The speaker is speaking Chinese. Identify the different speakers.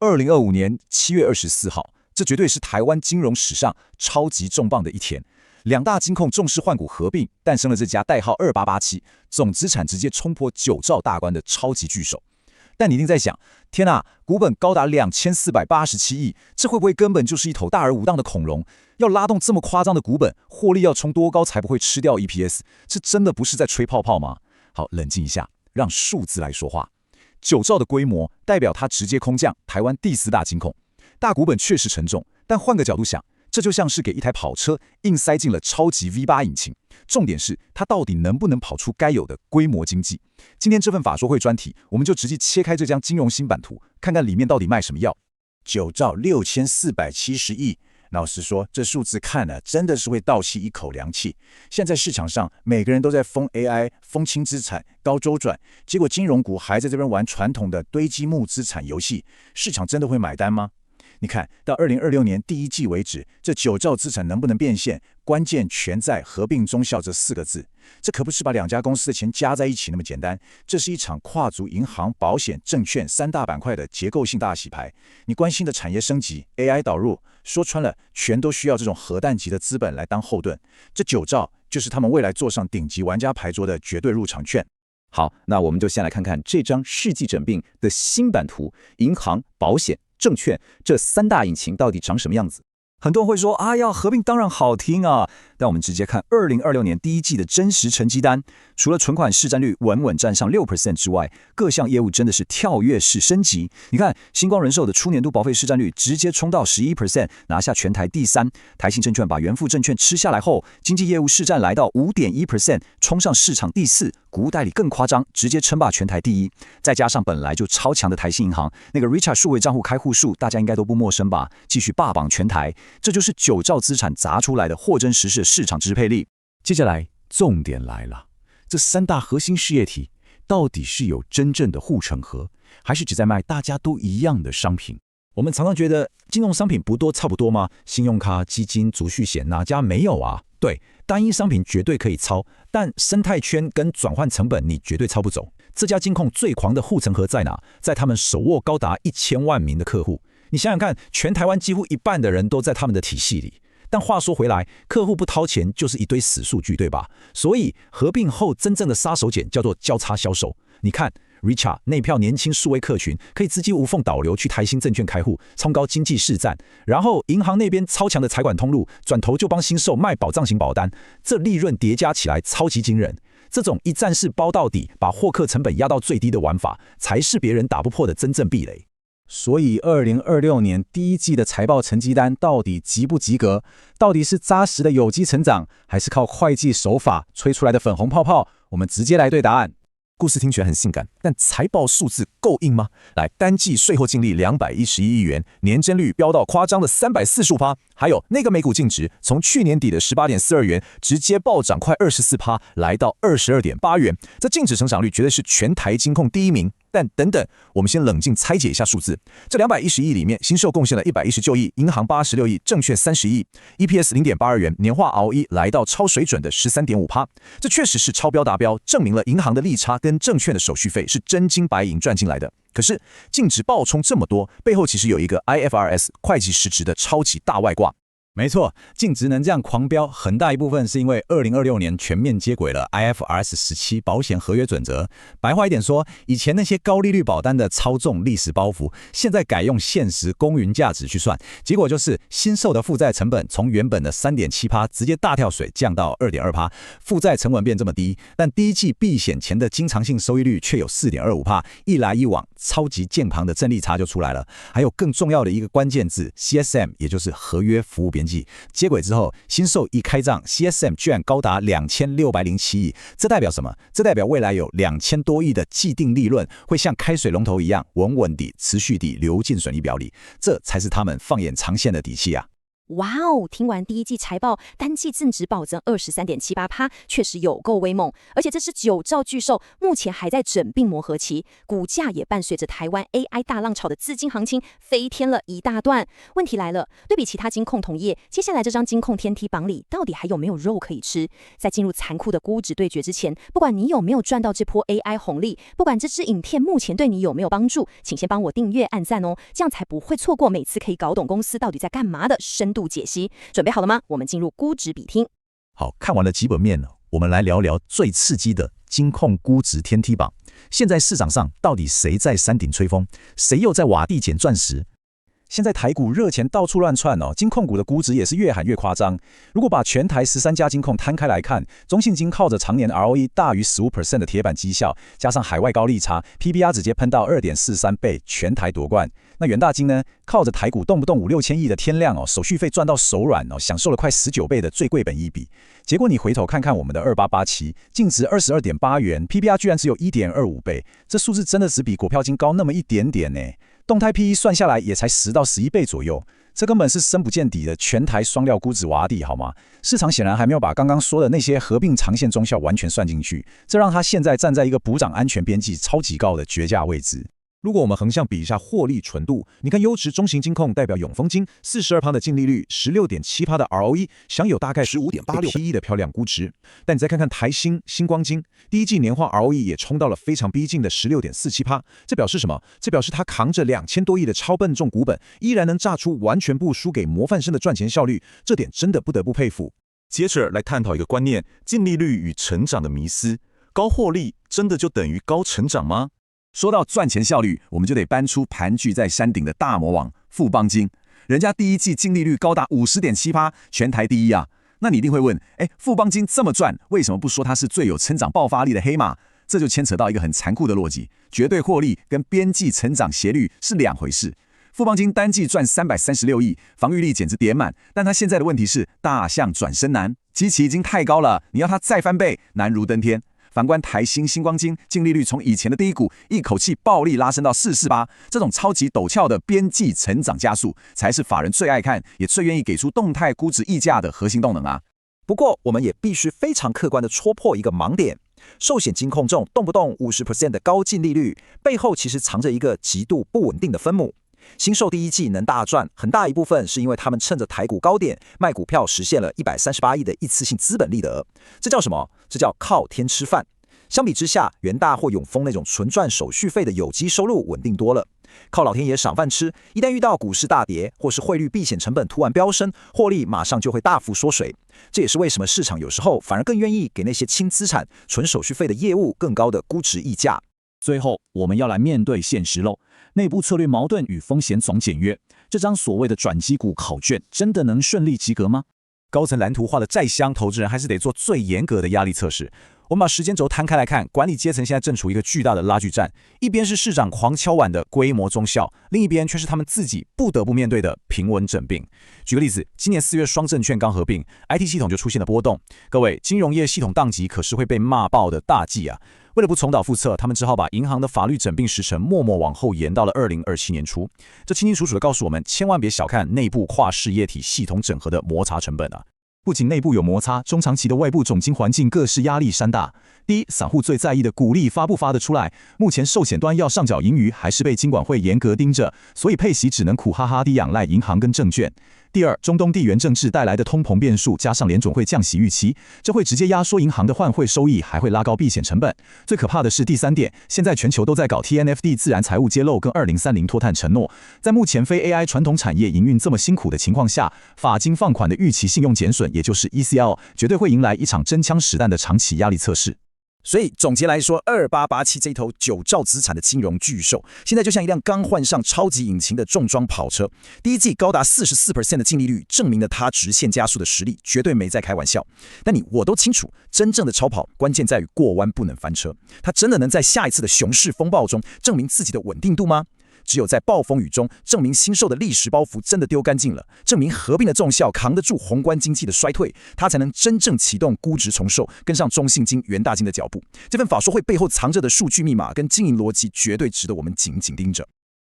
Speaker 1: 2025年7月24号，这绝对是台湾金融史上超级重磅的一天。两大金控重视换股合并，诞生了这家代号2887，总资产直接冲破9兆大关的超级巨手。但你一定在想，天哪，股本高达2487亿，这会不会根本就是一头大而无当的恐龙？要拉动这么夸张的股本，获利要冲多高才不会吃掉 EPS？ 这真的不是在吹泡泡吗？好，冷静一下，让数字来说话。9兆的规模代表它直接空降台湾第4大金控，大股本确实沉重，但换个角度想，这就像是给一台跑车硬塞进了超级 V8 引擎，重点是它到底能不能跑出该有的规模经济。今天这份法说会专题，我们就直接切开这张金融新版图，看看里面到底卖什么药。
Speaker 2: 9兆6470亿，老实说，这数字看了真的是会倒吸一口凉气。现在市场上每个人都在疯 AI、疯轻资产、高周转，结果金融股还在这边玩传统的堆积木资产游戏，市场真的会买单吗？你看到2026年第一季为止，这9兆资产能不能变现，关键全在合并中效这4个字。这可不是把2家公司的钱加在一起那么简单，这是一场跨足银行、保险、证券3大板块的结构性大洗牌。你关心的产业升级、AI 导入，说穿了，全都需要这种核弹级的资本来当后盾。这9兆就是他们未来坐上顶级玩家牌桌的绝对入场券。
Speaker 1: 好，那我们就先来看看这张世纪整并的新版图，银行、保险、证券这3大引擎到底长什么样子？很多人会说，要合并当然好听啊，但我们直接看2026年第一季的真实成绩单，除了存款市占率稳稳站上 6% 之外，各项业务真的是跳跃式升级。你看，星光人寿的初年度保费市占率直接冲到 11%， 拿下全台第3；台信证券把元富证券吃下来后，经纪业务市占来到 5.1%， 冲上市场第4。股务代理更夸张，直接称霸全台第1。再加上本来就超强的台信银行，那个 Richart 数位账户开户数，大家应该都不陌生吧？继续霸榜全台，这就是9兆资产砸出来的货真实实的市场支配力。接下来重点来了，这3大核心事业体到底是有真正的护城河，还是只在卖大家都一样的商品？我们常常觉得金融商品不多差不多吗？信用卡、基金、储蓄险哪家没有啊？对，单一商品绝对可以抄，但生态圈跟转换成本你绝对抄不走。这家金控最狂的护城河在哪？在他们手握高达1000万名的客户。你想想看，全台湾几乎一半的人都在他们的体系里。但话说回来，客户不掏钱就是一堆死数据，对吧？所以合并后真正的杀手锏叫做交叉销售。你看Richart 那票年轻数位客群可以资金无缝导流去台新证券开户，冲高经济市占，然后银行那边超强的财管通路，转头就帮新售卖保障型保单，这利润叠加起来超级惊人。这种一站式包到底，把获客成本压到最低的玩法，才是别人打不破的真正壁垒。所以2026年第一季的财报成绩单到底及不及格？到底是扎实的有机成长，还是靠会计手法吹出来的粉红泡泡？我们直接来对答案。故事听起来很性感，但财报数字够硬吗？来，单季税后净利211亿元，年增率飙到夸张的345%，还有那个每股净值从去年底的18.42元直接暴涨快24%，来到22.8元，这净值成长率绝对是全台金控第1名。但等等，我们先冷静拆解一下数字。这210亿里面，新售贡献了119亿，银行86亿，证券30亿 ，EPS 0.82元，年化 ROE 来到超水准的13.5%。这确实是超标达标，证明了银行的利差跟证券的手续费是真金白银赚进来的。可是净值暴冲这么多，背后其实有一个 IFRS 会计实质的超级大外挂。没错，净值能这样狂飙，很大一部分是因为2026年全面接轨了 IFRS 17保险合约准则。白话一点说，以前那些高利率保单的操纵历史包袱，现在改用现实公允价值去算，结果就是新售的负债成本从原本的 3.7% 直接大跳水降到 2.2%， 负债成本变这么低，但第一季避险前的经常性收益率却有 4.25%， 一来一往，超级健康的正利差就出来了。还有更重要的一个关键字 CSM， 也就是合约服务边际。接轨之后，新售一开账 ，CSM 居然高达2607亿，这代表什么？这代表未来有2000多亿的既定利润会像开水龙头一样稳稳地、持续地流进损益表里，这才是他们放眼长线的底气啊！
Speaker 3: 哇哦！听完第一季财报，单季净值暴增23.78%，确实有够威猛。而且这是9兆巨兽，目前还在整并磨合期，股价也伴随着台湾 AI 大浪潮的资金行情飞天了一大段。问题来了，对比其他金控同业，接下来这张金控天梯榜里到底还有没有肉可以吃？在进入残酷的估值对决之前，不管你有没有赚到这波 AI 红利，不管这支影片目前对你有没有帮助，请先帮我订阅、按赞哦，这样才不会错过每次可以搞懂公司到底在干嘛的深度解析。准备好了吗？我们进入估值比听。
Speaker 4: 好，看完了基本面，我们来聊聊最刺激的金控估值天梯榜。现在市场上到底谁在山顶吹风，谁又在瓦地捡钻石？
Speaker 1: 现在台股热钱到处乱窜金控股的估值也是越喊越夸张。如果把全台13家金控摊开来看，中信金靠着常年 ROE 大于 15% 的铁板绩效，加上海外高利差 ，PBR 直接喷到 2.43 倍，全台夺冠。那元大金呢，靠着台股动不动5、6千亿的天量手续费赚到手软享受了快19倍的最贵本益比。结果你回头看看我们的2887，净值 22.8 元 ，PBR 居然只有 1.25 倍，这数字真的只比国票金高那么一点点呢。动态 PE 算下来也才10到11倍左右，这根本是深不见底的全台双料估值洼地，好吗？市场显然还没有把刚刚说的那些合并长线中效完全算进去，这让它现在站在一个补涨安全边际超级高的绝价位置。
Speaker 5: 如果我们横向比一下获利纯度，你看优质中型金控代表永丰金42%的净利率 16.7% 的 ROE， 享有大概 15.86 PE 的漂亮估值。但你再看看台新、星光金，第一季年化 ROE 也冲到了非常逼近的 16.47%， 这表示什么？这表示它扛着2000多亿的超笨重股本，依然能炸出完全不输给模范生的赚钱效率，这点真的不得不佩服。
Speaker 6: 接着来探讨一个观念：净利率与成长的迷思。高获利真的就等于高成长吗？
Speaker 7: 说到赚钱效率，我们就得搬出盘踞在山顶的大魔王富邦金，人家第一季净利率高达 50.7%， 全台第一啊！那你一定会问，富邦金这么赚，为什么不说它是最有成长爆发力的黑马？这就牵扯到一个很残酷的逻辑：绝对获利跟边际成长斜率是两回事。富邦金单季赚336亿，防御力简直点满，但它现在的问题是大象转身难，基期已经太高了，你要它再翻倍，难如登天。反观台新、星光金，净利率从以前的低谷一口气暴力拉升到448，这种超级陡峭的边际成长加速，才是法人最爱看，也最愿意给出动态估值溢价的核心动能啊。
Speaker 1: 不过，我们也必须非常客观地戳破一个盲点：寿险金控这种动不动 50% 的高净利率，背后其实藏着一个极度不稳定的分母。新寿第一季能大赚，很大一部分是因为他们趁着台股高点卖股票，实现了138亿的一次性资本利得。这叫什么？这叫靠天吃饭。相比之下，元大或永丰那种纯赚手续费的有机收入稳定多了，靠老天爷赏饭吃。一旦遇到股市大跌，或是汇率避险成本突然飙升，获利马上就会大幅缩水。这也是为什么市场有时候反而更愿意给那些轻资产、纯手续费的业务更高的估值溢价。
Speaker 4: 最后，我们要来面对现实喽。内部策略矛盾与风险总简约，这张所谓的转机股考卷真的能顺利及格吗？
Speaker 5: 高层蓝图画的再香，投资人还是得做最严格的压力测试。我们把时间轴摊开来看，管理阶层现在正处一个巨大的拉锯战，一边是市长狂敲碗的规模中效，另一边却是他们自己不得不面对的平稳整并。举个例子，今年4月双证券刚合并 ，IT 系统就出现了波动。各位，金融业系统宕机可是会被骂爆的大忌啊！为了不重蹈覆辙，他们只好把银行的法律整并时程默默往后延到了2027年初。这清清楚楚地告诉我们，千万别小看内部跨事业体系统整合的摩擦成本啊！不仅内部有摩擦，中长期的外部总经环境更是压力山大。第一，散户最在意的股利发不发得出来？目前寿险端要上缴盈余，还是被金管会严格盯着，所以配息只能苦哈哈地仰赖银行跟证券。第二，中东地缘政治带来的通膨变数，加上联准会降息预期，这会直接压缩银行的换汇收益，还会拉高避险成本。最可怕的是第三点，现在全球都在搞 TNFD 自然财务揭露跟2030脱碳承诺，在目前非 AI 传统产业营运这么辛苦的情况下，法金放款的预期信用减损，也就是 ECL， 绝对会迎来一场真枪实弹的长期压力测试。
Speaker 1: 所以总结来说，2887这头9兆资产的金融巨兽，现在就像一辆刚换上超级引擎的重装跑车。第一季高达 44% 的净利率，证明了它直线加速的实力绝对没在开玩笑。但我都清楚，真正的超跑关键在于过弯不能翻车。它真的能在下一次的熊市风暴中证明自己的稳定度吗？只有在暴风雨中证明新售的历史包袱真的丢干净了，证明合并的重效扛得住宏观经济的衰退，它才能真正启动估值重售，跟上中信金、元大金的脚步。这份法说会背后藏着的数据密码跟经营逻辑，绝对值得我们紧紧盯着。